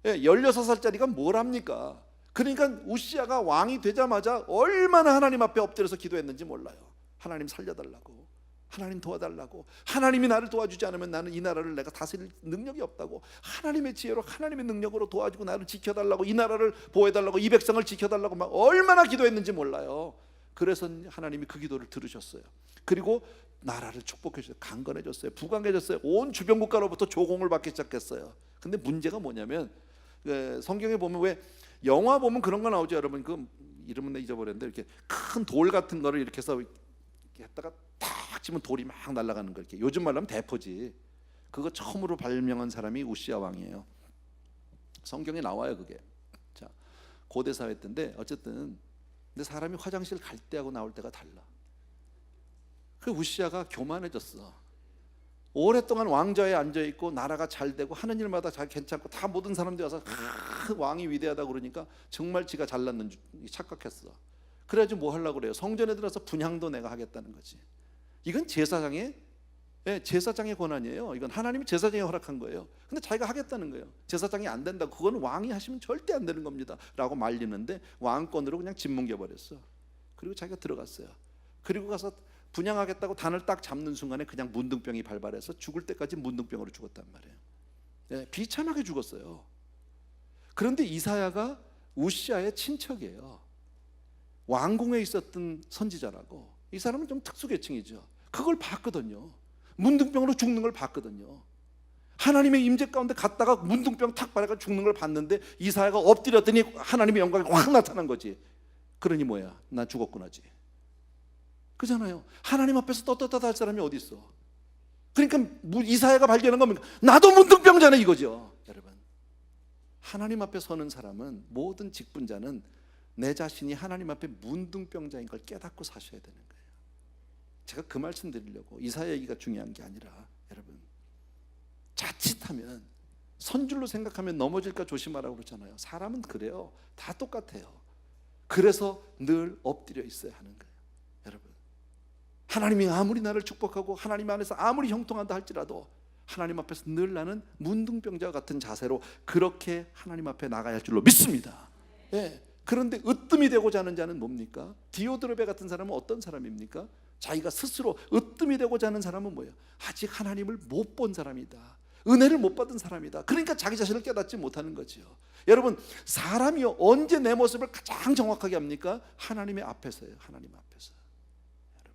16살짜리가 뭘 합니까? 그러니까 우시야가 왕이 되자마자 얼마나 하나님 앞에 엎드려서 기도했는지 몰라요. 하나님 살려달라고, 하나님 도와달라고, 하나님이 나를 도와주지 않으면 나는 이 나라를 내가 다스릴 능력이 없다고, 하나님의 지혜로 하나님의 능력으로 도와주고 나를 지켜달라고, 이 나라를 보호해달라고, 이 백성을 지켜달라고 막 얼마나 기도했는지 몰라요. 그래서 하나님이 그 기도를 들으셨어요. 그리고 나라를 축복해 주셨어요. 강건해졌어요. 부강해졌어요. 온 주변 국가로부터 조공을 받기 시작했어요. 근데 문제가 뭐냐면 성경에 보면 왜 영화 보면 그런 거 나오죠. 여러분 그 이름은 내가 잊어버렸는데 이렇게 큰 돌 같은 거를 이렇게 해서 이렇게 했다가 탁 치면 돌이 막 날아가는 거 이렇게. 요즘 말로 하면 대포지. 그거 처음으로 발명한 사람이 우시야 왕이에요. 성경에 나와요 그게. 자, 고대 사회 때인데 어쨌든 근데 사람이 화장실 갈 때하고 나올 때가 달라. 그 우시야가 교만해졌어. 오랫동안 왕좌에 앉아있고 나라가 잘 되고 하는 일마다 잘 괜찮고 다 모든 사람들이 와서 왕이 위대하다고 그러니까 정말 지가 잘났는 줄 착각했어. 그래가지고 뭐 하려고 그래요? 성전에 들어서 분향도 내가 하겠다는 거지. 이건 제사장의 권한이에요. 이건 하나님이 제사장이 허락한 거예요. 근데 자기가 하겠다는 거예요. 제사장이 안 된다고, 그건 왕이 하시면 절대 안 되는 겁니다 라고 말리는데 왕권으로 그냥 짓뭉개버렸어. 그리고 자기가 들어갔어요. 그리고 가서 분양하겠다고 단을 딱 잡는 순간에 그냥 문둥병이 발발해서 죽을 때까지 문둥병으로 죽었단 말이에요. 네, 비참하게 죽었어요. 그런데 이사야가 우시야의 친척이에요. 왕궁에 있었던 선지자라고. 이 사람은 좀 특수계층이죠. 그걸 봤거든요. 문둥병으로 죽는 걸 봤거든요. 하나님의 임재 가운데 갔다가 문둥병 탁 발해가 죽는 걸 봤는데 이사야가 엎드렸더니 하나님의 영광이 확 나타난 거지. 그러니 뭐야, 나 죽었구나지. 그잖아요. 하나님 앞에서 떳떳하다 할 사람이 어디 있어? 그러니까 이사야가 발견한 겁니까? 나도 문둥병자네 이거죠. 여러분, 하나님 앞에 서는 사람은, 모든 직분자는 내 자신이 하나님 앞에 문둥병자인 걸 깨닫고 사셔야 되는 거예요. 제가 그 말씀 드리려고 이사야 얘기가 중요한 게 아니라, 여러분 자칫하면 선줄로 생각하면 넘어질까 조심하라고 그러잖아요. 사람은 그래요. 다 똑같아요. 그래서 늘 엎드려 있어야 하는 거예요. 여러분, 하나님이 아무리 나를 축복하고 하나님 안에서 아무리 형통한다 할지라도 하나님 앞에서 늘 나는 문둥병자 같은 자세로 그렇게 하나님 앞에 나가야 할 줄로 믿습니다. 예. 그런데 으뜸이 되고자 하는 자는 뭡니까? 디오드로베 같은 사람은 어떤 사람입니까? 자기가 스스로 으뜸이 되고자 하는 사람은 뭐예요? 아직 하나님을 못 본 사람이다. 은혜를 못 받은 사람이다. 그러니까 자기 자신을 깨닫지 못하는 거죠. 여러분, 사람이 언제 내 모습을 가장 정확하게 합니까? 하나님의 앞에서예요. 하나님 앞에서. 여러분,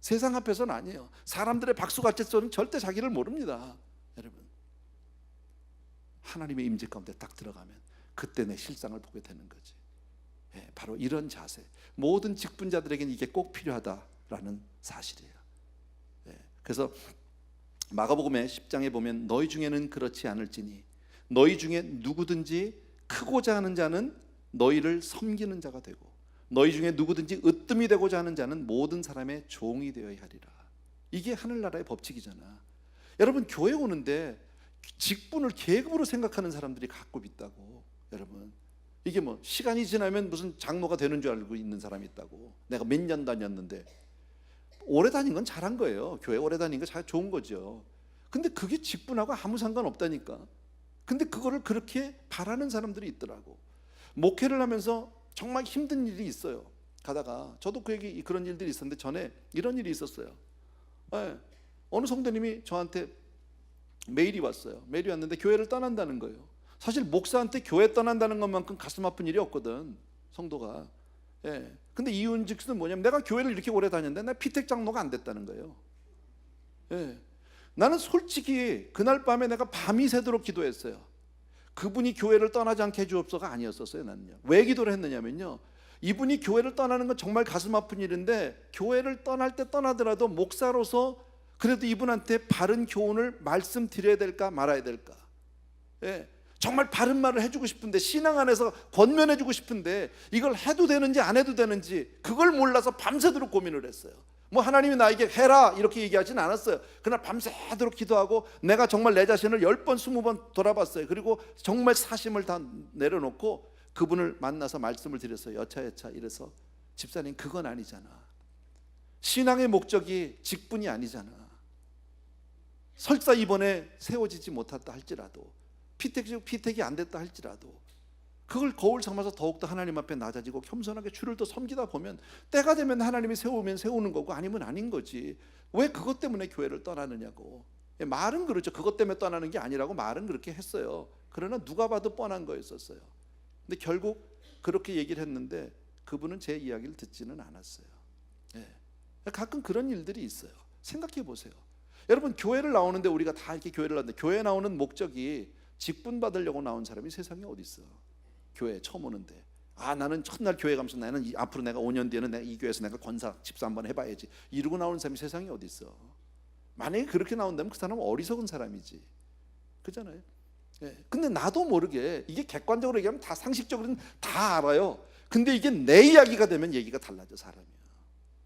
세상 앞에서는 아니에요. 사람들의 박수갈채소는 절대 자기를 모릅니다. 여러분, 하나님의 임재 가운데 딱 들어가면 그때 내 실상을 보게 되는 거지. 바로 이런 자세, 모든 직분자들에게는 이게 꼭 필요하다라는 사실이에요. 그래서 마가복음의 10장에 보면 너희 중에는 그렇지 않을지니 너희 중에 누구든지 크고자 하는 자는 너희를 섬기는 자가 되고 너희 중에 누구든지 으뜸이 되고자 하는 자는 모든 사람의 종이 되어야 하리라. 이게 하늘나라의 법칙이잖아. 여러분, 교회 오는데 직분을 계급으로 생각하는 사람들이 가끔 있다고. 여러분, 이게 뭐 시간이 지나면 무슨 장로가 되는 줄 알고 있는 사람이 있다고. 내가 몇 년 다녔는데. 오래 다닌 건 잘한 거예요. 교회 오래 다닌 거 잘 좋은 거죠. 근데 그게 직분하고 아무 상관없다니까. 근데 그거를 그렇게 바라는 사람들이 있더라고. 목회를 하면서 정말 힘든 일이 있어요. 가다가 저도 그런 일들이 있었는데 전에 이런 일이 있었어요. 어느 성도님이 저한테 메일이 왔어요. 메일이 왔는데 교회를 떠난다는 거예요. 사실 목사한테 교회 떠난다는 것만큼 가슴 아픈 일이 없거든, 성도가. 근데 이유는 뭐냐면 내가 교회를 이렇게 오래 다녔는데 나 피택 장로가 안 됐다는 거예요. 나는 솔직히 그날 밤에 내가 밤이 새도록 기도했어요. 그분이 교회를 떠나지 않게 해주옵소서가 아니었었어요. 나는요. 왜 기도를 했느냐면요, 이분이 교회를 떠나는 건 정말 가슴 아픈 일인데 교회를 떠날 때 떠나더라도 목사로서 그래도 이분한테 바른 교훈을 말씀드려야 될까 말아야 될까. 정말 바른 말을 해주고 싶은데, 신앙 안에서 권면해주고 싶은데 이걸 해도 되는지 안 해도 되는지 그걸 몰라서 밤새도록 고민을 했어요. 뭐 하나님이 나에게 해라 이렇게 얘기하진 않았어요. 그날 밤새도록 기도하고 내가 정말 내 자신을 10번 20번 돌아봤어요. 그리고 정말 사심을 다 내려놓고 그분을 만나서 말씀을 드렸어요. 여차여차 이래서, 집사님 그건 아니잖아. 신앙의 목적이 직분이 아니잖아. 설사 이번에 세워지지 못했다 할지라도, 피택이 안 됐다 할지라도 그걸 거울 삼아서 더욱더 하나님 앞에 낮아지고 겸손하게 주를 더 섬기다 보면 때가 되면 하나님이 세우면 세우는 거고 아니면 아닌 거지. 왜 그것 때문에 교회를 떠나느냐고. 말은 그렇죠. 그것 때문에 떠나는 게 아니라고 말은 그렇게 했어요. 그러나 누가 봐도 뻔한 거였었어요. 근데 결국 그렇게 얘기를 했는데 그분은 제 이야기를 듣지는 않았어요. 가끔 그런 일들이 있어요. 생각해 보세요. 여러분, 교회를 나오는데 우리가 다 이렇게 교회를 나오는데 교회 나오는 목적이 직분 받으려고 나온 사람이 세상에 어디 있어. 교회 처음 오는데 나는 첫날 교회 가면서 나는 앞으로 내가 5년 뒤에는 내가 이 교회에서 내가 권사 집사 한번 해봐야지 이러고 나오는 사람이 세상에 어디 있어. 만약에 그렇게 나온다면 그 사람은 어리석은 사람이지. 그잖아요. 근데 나도 모르게 이게 객관적으로 얘기하면 다 상식적으로는 다 알아요. 근데 이게 내 이야기가 되면 얘기가 달라져. 사람이야.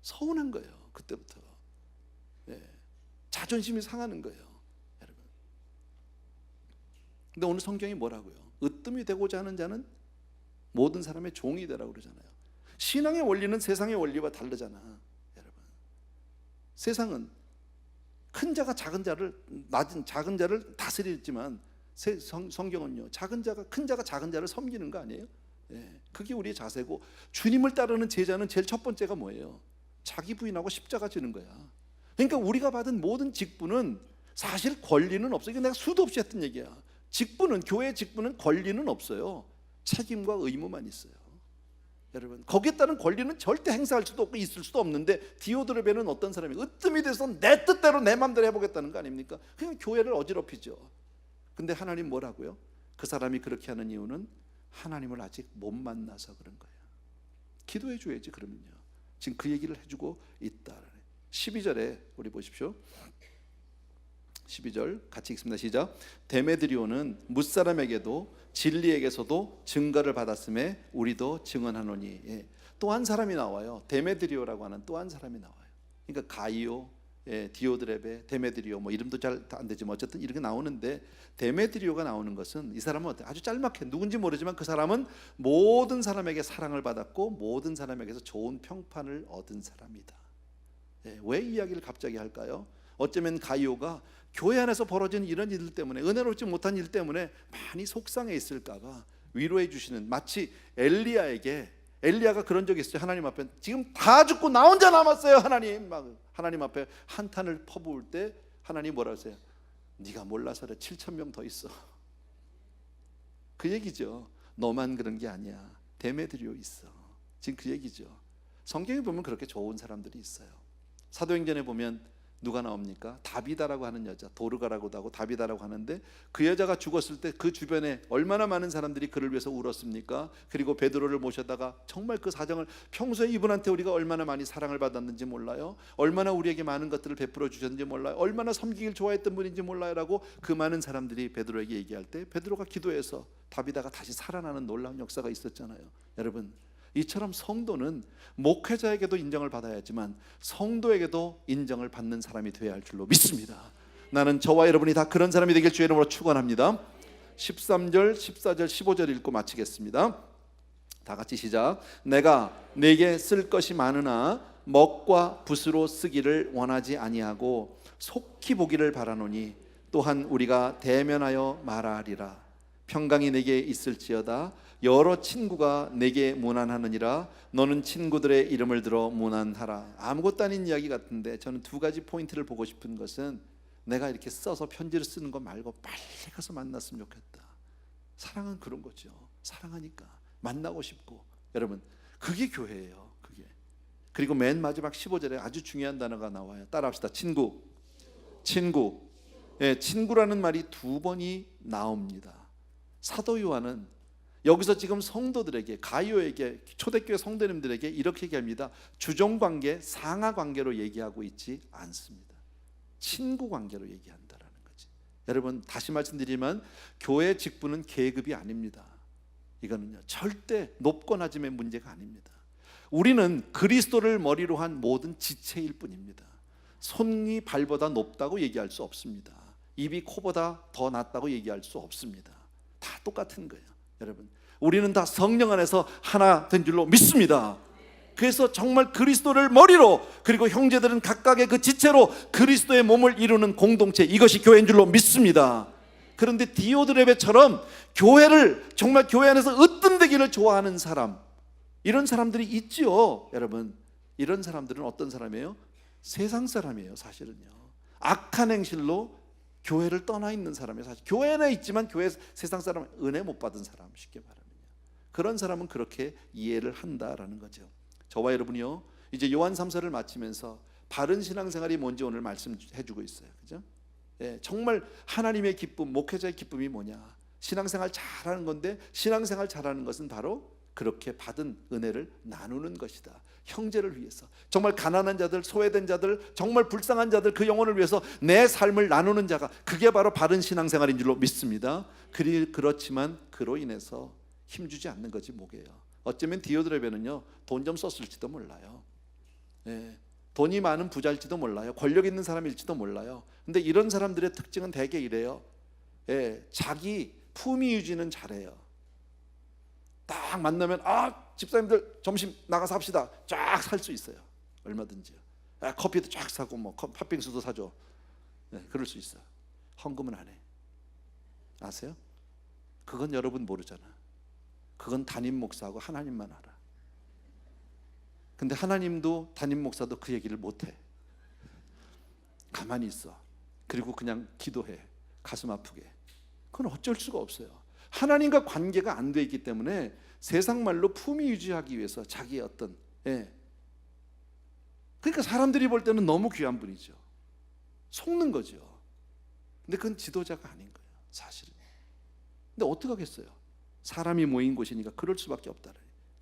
서운한 거예요. 그때부터. 자존심이 상하는 거예요. 여러분. 근데 오늘 성경이 뭐라고요? 으뜸이 되고자 하는 자는 모든 사람의 종이 되라고 그러잖아요. 신앙의 원리는 세상의 원리와 다르잖아. 여러분, 세상은 큰 자가 작은 자를 다스리지만 성경은요, 큰 자가 작은 자를 섬기는 거 아니에요? 그게 우리의 자세고, 주님을 따르는 제자는 제일 첫 번째가 뭐예요? 자기 부인하고 십자가 지는 거야. 그러니까 우리가 받은 모든 직분은 사실 권리는 없어요. 이거 내가 수도 없이 했던 얘기야. 직분은, 교회의 직분은 권리는 없어요. 책임과 의무만 있어요. 여러분, 거기에 따른 권리는 절대 행사할 수도 없고 있을 수도 없는데, 디오드레베는 어떤 사람이 으뜸이 돼서 내 뜻대로 내 마음대로 해보겠다는 거 아닙니까? 그냥 교회를 어지럽히죠. 근데 하나님 뭐라고요? 그 사람이 그렇게 하는 이유는 하나님을 아직 못 만나서 그런 거예요. 기도해 줘야지. 그러면요, 지금 그 얘기를 해주고 있다. 12절에 우리 보십시오. 12절 같이 읽습니다. 시작. 데메드리오는 뭇사람에게도 진리에게서도 증거를 받았음에 우리도 증언하노니. 또 한 사람이 나와요. 데메드리오라고 하는 또 한 사람이 나와요. 그러니까 가이오, 디오드레베, 데메드리오, 뭐 이름도 잘 안 되지만 어쨌든 이렇게 나오는데, 데메드리오가 나오는 것은, 이 사람은 아주 짤막해. 누군지 모르지만 그 사람은 모든 사람에게 사랑을 받았고 모든 사람에게서 좋은 평판을 얻은 사람이다. 왜 이 이야기를 갑자기 할까요? 어쩌면 가이오가 교회 안에서 벌어진 이런 일들 때문에, 은혜롭지 못한 일 때문에 많이 속상해 있을까 봐 위로해 주시는, 마치 엘리야가 그런 적이 있어요. 하나님 앞에 지금 다 죽고 나 혼자 남았어요. 하나님 앞에 한탄을 퍼부을 때 하나님 뭐라 하세요? 네가 몰라서 그래. 7,000명 더 있어. 그 얘기죠. 너만 그런 게 아니야. 데메드리오 있어. 지금 그 얘기죠. 성경에 보면 그렇게 좋은 사람들이 있어요. 사도행전에 보면 누가 나옵니까? 다비다라고 하는 여자, 도르가라고도 하고 다비다라고 하는데 그 여자가 죽었을 때 그 주변에 얼마나 많은 사람들이 그를 위해서 울었습니까? 그리고 베드로를 모셔다가 정말 그 사정을, 평소에 이분한테 우리가 얼마나 많이 사랑을 받았는지 몰라요, 얼마나 우리에게 많은 것들을 베풀어 주셨는지 몰라요, 얼마나 섬기길 좋아했던 분인지 몰라요 라고 그 많은 사람들이 베드로에게 얘기할 때 베드로가 기도해서 다비다가 다시 살아나는 놀라운 역사가 있었잖아요. 여러분, 이처럼 성도는 목회자에게도 인정을 받아야지만 성도에게도 인정을 받는 사람이 되어야 할 줄로 믿습니다. 나는 저와 여러분이 다 그런 사람이 되길 주의 이름으로 축원합니다. 13절, 14절, 15절 읽고 마치겠습니다. 다 같이 시작. 내가 네게 쓸 것이 많으나 먹과 붓으로 쓰기를 원하지 아니하고 속히 보기를 바라노니 또한 우리가 대면하여 말하리라. 평강이 내게 있을지어다. 여러 친구가 내게 문안하느니라. 너는 친구들의 이름을 들어 문안하라. 아무것도 아닌 이야기 같은데 저는 두 가지 포인트를 보고 싶은 것은, 내가 이렇게 써서 편지를 쓰는 거 말고 빨리 가서 만났으면 좋겠다. 사랑은 그런 거죠. 사랑하니까 만나고 싶고. 여러분, 그게 교회예요. 그게. 그리고 맨 마지막 15절에 아주 중요한 단어가 나와요. 따라합시다. 친구. 친구. 예, 친구라는 말이 두 번이 나옵니다. 사도 요한은 여기서 지금 성도들에게, 가이오에게, 초대교회 성도님들에게 이렇게 얘기합니다. 주종관계, 상하관계로 얘기하고 있지 않습니다. 친구관계로 얘기한다라는 거지. 여러분, 다시 말씀드리면 교회 직분은 계급이 아닙니다. 이거는요, 절대 높고 낮음의 문제가 아닙니다. 우리는 그리스도를 머리로 한 모든 지체일 뿐입니다. 손이 발보다 높다고 얘기할 수 없습니다. 입이 코보다 더 낫다고 얘기할 수 없습니다. 다 똑같은 거예요. 여러분, 우리는 다 성령 안에서 하나 된 줄로 믿습니다. 그래서 정말 그리스도를 머리로, 그리고 형제들은 각각의 그 지체로 그리스도의 몸을 이루는 공동체, 이것이 교회인 줄로 믿습니다. 그런데 디오드레베처럼 교회를 정말 교회 안에서 으뜸되기를 좋아하는 사람, 이런 사람들이 있지요. 여러분, 이런 사람들은 어떤 사람이에요? 세상 사람이에요. 사실은요, 악한 행실로 교회를 떠나 있는 사람이에요. 사실 교회 안에 있지만 교회 세상 사람, 은혜 못 받은 사람, 쉽게 말하면요. 그런 사람은 그렇게 이해를 한다라는 거죠. 저와 여러분이요, 이제 요한 3서를 마치면서 바른 신앙생활이 뭔지 오늘 말씀해주고 있어요. 그죠? 예, 정말 하나님의 기쁨, 목회자의 기쁨이 뭐냐? 신앙생활 잘하는 건데, 신앙생활 잘하는 것은 바로 그렇게 받은 은혜를 나누는 것이다. 형제를 위해서, 정말 가난한 자들, 소외된 자들, 정말 불쌍한 자들, 그 영혼을 위해서 내 삶을 나누는 자가, 그게 바로 바른 신앙생활인 줄로 믿습니다. 그렇지만 그로 인해서 힘주지 않는 거지 뭐게요. 어쩌면 디오드레베는요, 돈 좀 썼을지도 몰라요. 예, 돈이 많은 부자일지도 몰라요. 권력 있는 사람일지도 몰라요. 근데 이런 사람들의 특징은 대개 이래요. 예, 자기 품위 유지는 잘해요. 딱 만나면, 집사님들 점심 나가서 합시다, 쫙 살 수 있어요. 얼마든지요. 커피도 쫙 사고 뭐 팥빙수도 사줘. 네, 그럴 수 있어요. 헌금은 안 해. 아세요? 그건 여러분 모르잖아. 그건 담임 목사하고 하나님만 알아. 근데 하나님도 담임 목사도 그 얘기를 못해. 가만히 있어. 그리고 그냥 기도해. 가슴 아프게. 그건 어쩔 수가 없어요. 하나님과 관계가 안 돼 있기 때문에 세상 말로 품위 유지하기 위해서 자기의 어떤, 그러니까 사람들이 볼 때는 너무 귀한 분이죠. 속는 거죠. 근데 그건 지도자가 아닌 거예요, 사실은. 근데 어떻게 하겠어요? 사람이 모인 곳이니까 그럴 수밖에 없다.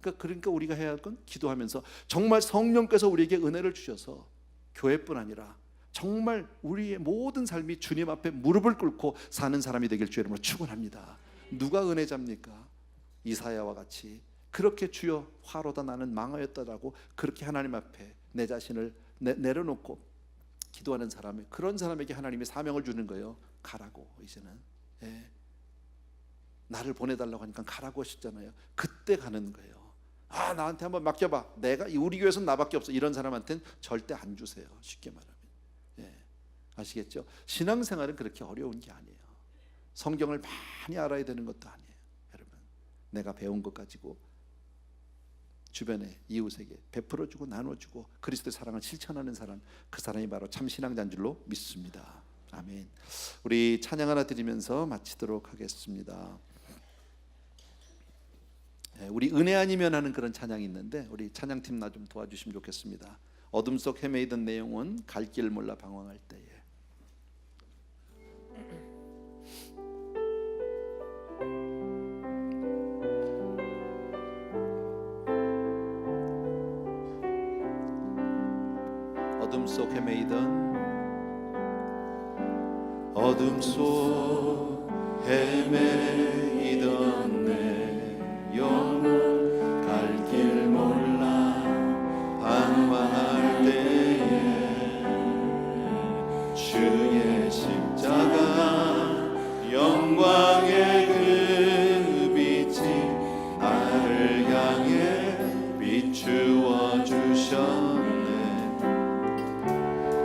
그러니까 우리가 해야 할 건 기도하면서 정말 성령께서 우리에게 은혜를 주셔서 교회뿐 아니라 정말 우리의 모든 삶이 주님 앞에 무릎을 꿇고 사는 사람이 되길 주의 이름으로 축원합니다. 누가 은혜자입니까? 이사야와 같이 그렇게 주여 화로다 나는 망하였다라고 그렇게 하나님 앞에 내 자신을 내려놓고 기도하는 사람이, 그런 사람에게 하나님이 사명을 주는 거예요. 가라고. 이제는 나를 보내달라고 하니까 가라고 하셨잖아요. 그때 가는 거예요. 나한테 한번 맡겨봐. 내가 우리 교회에서는 나밖에 없어. 이런 사람한테는 절대 안 주세요. 쉽게 말하면. 아시겠죠? 신앙생활은 그렇게 어려운 게 아니에요. 성경을 많이 알아야 되는 것도 아니에요. 여러분, 내가 배운 것 가지고 주변에 이웃에게 베풀어주고 나눠주고 그리스도의 사랑을 실천하는 사람, 그 사람이 바로 참 신앙자인 줄로 믿습니다. 아멘. 우리 찬양 하나 드리면서 마치도록 하겠습니다. 우리 은혜 아니면 하는 그런 찬양이 있는데 우리 찬양팀 나 좀 도와주시면 좋겠습니다. 어둠 속 헤매이던 내용은 갈 길 몰라 방황할 때에. 어둠 속 헤매이던 어둠 속 헤매이던 내 영혼 갈 길 몰라 방황할 때에 주의 십자가 영광의 그 빛이 나를 향해 비추어 주셨네.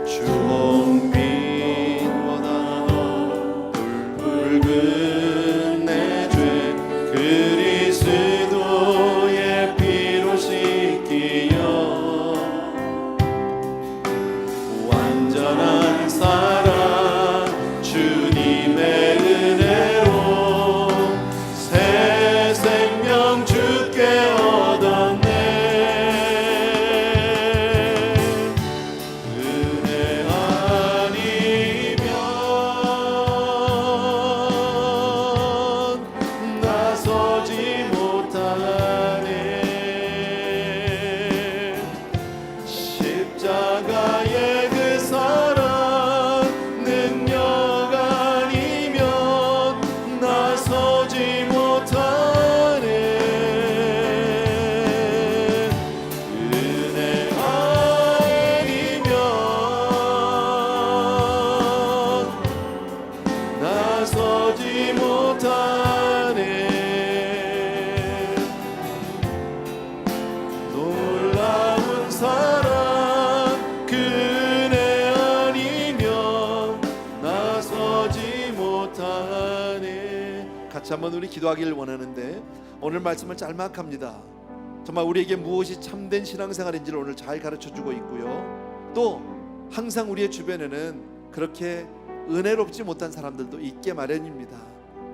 주홍빛보다 붉은 내 죄 그리스도의 피로 씻기어 완전한 사랑 주님의 은혜로 새 생명 주께 얻었네. 십자가의 그 사랑 능력 아니면 나서지 못하네. 은혜 아니면 나서지 못하네. 놀라운 사랑 같이 한번 우리 기도하기를 원하는데, 오늘 말씀은 짤막합니다. 정말 우리에게 무엇이 참된 신앙생활인지를 오늘 잘 가르쳐주고 있고요. 또 항상 우리의 주변에는 그렇게 은혜롭지 못한 사람들도 있게 마련입니다.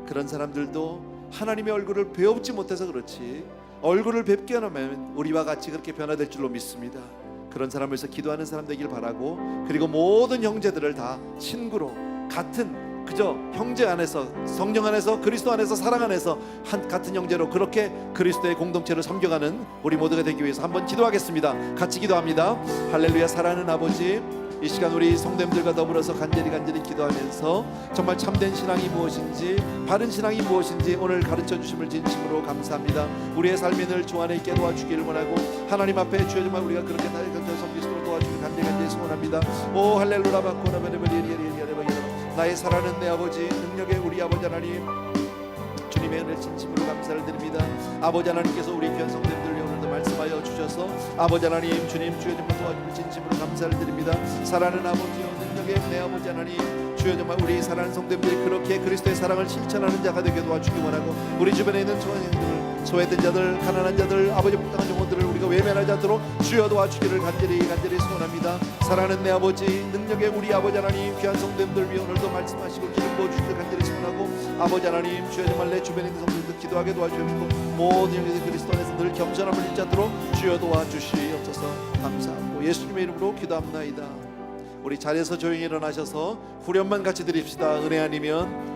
그런 사람들도 하나님의 얼굴을 배우지 못해서 그렇지 얼굴을 뵙게 하면 우리와 같이 그렇게 변화될 줄로 믿습니다. 그런 사람을 위해서 기도하는 사람 되길 바라고, 그리고 모든 형제들을 다 친구로 같은 그저 형제 안에서 성령 안에서 그리스도 안에서 사랑 안에서 같은 형제로 그렇게 그리스도의 공동체를 섬겨가는 우리 모두가 되기 위해서 한번 기도하겠습니다. 같이 기도합니다. 할렐루야. 사랑하는 아버지, 이 시간 우리 성도님들과 더불어서 간절히 기도하면서 정말 참된 신앙이 무엇인지, 바른 신앙이 무엇인지 오늘 가르쳐 주심을 진심으로 감사합니다. 우리의 삶이 늘 주 안에 있게 도와주기를 원하고, 하나님 앞에 주여 정말 우리가 그렇게 나의 섬길 수 있도록 도와주기를 간절히 소원합니다. 오 할렐루야 나의 사랑하는 내 아버지, 능력의 우리 아버지 하나님, 주님의 은혜를 진심으로 감사를 드립니다. 아버지 하나님께서 우리 귀한 성도님들 위해 오늘도 말씀하여 주셔서 아버지 하나님, 주님 주여 정말 도와주길 진심으로 감사를 드립니다. 사랑하는 아버지, 능력의 내 아버지 하나님, 주여 정말 우리 사랑하는 성도님들이 그렇게 그리스도의 사랑을 실천하는 자가 되게 도와주기 원하고, 우리 주변에 있는 소외된 자들, 가난한 자들, 아버지 불쌍한 영혼들을 우리가 외면하지 않도록 주여 도와주기를 간절히 소원합니다. 사랑하는 내 아버지, 능력의 우리 아버지 하나님, 귀한 성도님들 위해 오늘도 말씀하시고 기름 부어주시기를 간절히 소원하고, 아버지 하나님 주여 정말 내 주변에 있는 성도님들 기도하게 도와주시고, 모든 영혼들 그리스도 안에서 늘 겸손함을 잃지 않도록 주여 도와주시옵소서. 감사하고 예수님의 이름으로 기도합나이다. 우리 자리에서 조용히 일어나셔서 후렴만 같이 드립시다. 은혜 아니면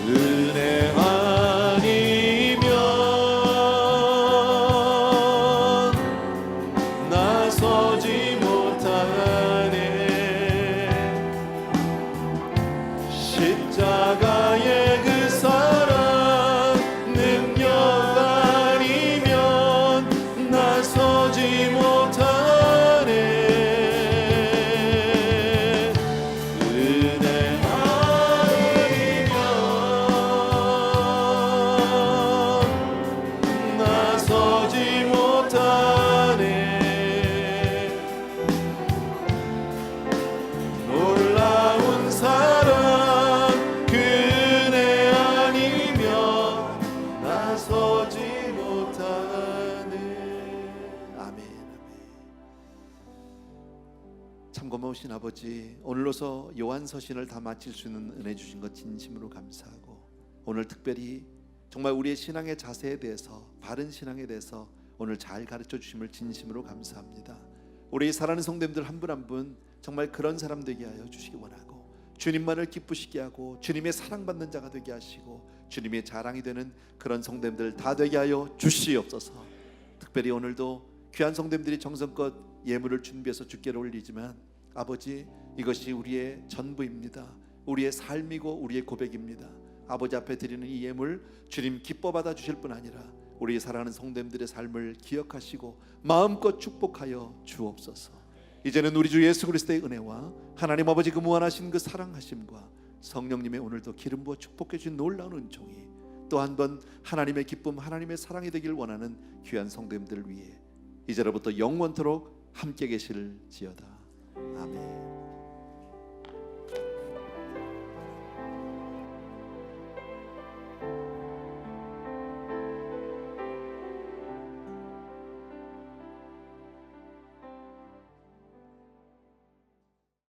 은혜 아니면 나서지 못하네. 십자가의 그 사랑 능력 아니면 나서지 못하네. 참 고마우신 아버지, 오늘로서 요한서신을 다 마칠 수 있는 은혜 주신 것 진심으로 감사하고, 오늘 특별히 정말 우리의 신앙의 자세에 대해서, 바른 신앙에 대해서 오늘 잘 가르쳐 주심을 진심으로 감사합니다. 우리 사랑하는 성도님들 한 분 한 분 정말 그런 사람 되게 하여 주시기 원하고, 주님만을 기쁘시게 하고 주님의 사랑받는 자가 되게 하시고 주님의 자랑이 되는 그런 성도님들 다 되게 하여 주시옵소서. 특별히 오늘도 귀한 성도님들이 정성껏 예물을 준비해서 주께로 올리지만 아버지, 이것이 우리의 전부입니다. 우리의 삶이고 우리의 고백입니다. 아버지 앞에 드리는 이 예물 주님 기뻐 받아 주실 뿐 아니라 우리 사랑하는 성도님들의 삶을 기억하시고 마음껏 축복하여 주옵소서. 이제는 우리 주 예수 그리스도의 은혜와 하나님 아버지 그 무한하신 그 사랑하심과 성령님의 오늘도 기름 부어 축복해 주신 놀라운 은총이 또 한 번 하나님의 기쁨, 하나님의 사랑이 되길 원하는 귀한 성도님들 위해 이제로부터 영원토록 함께 계실지어다. 아멘.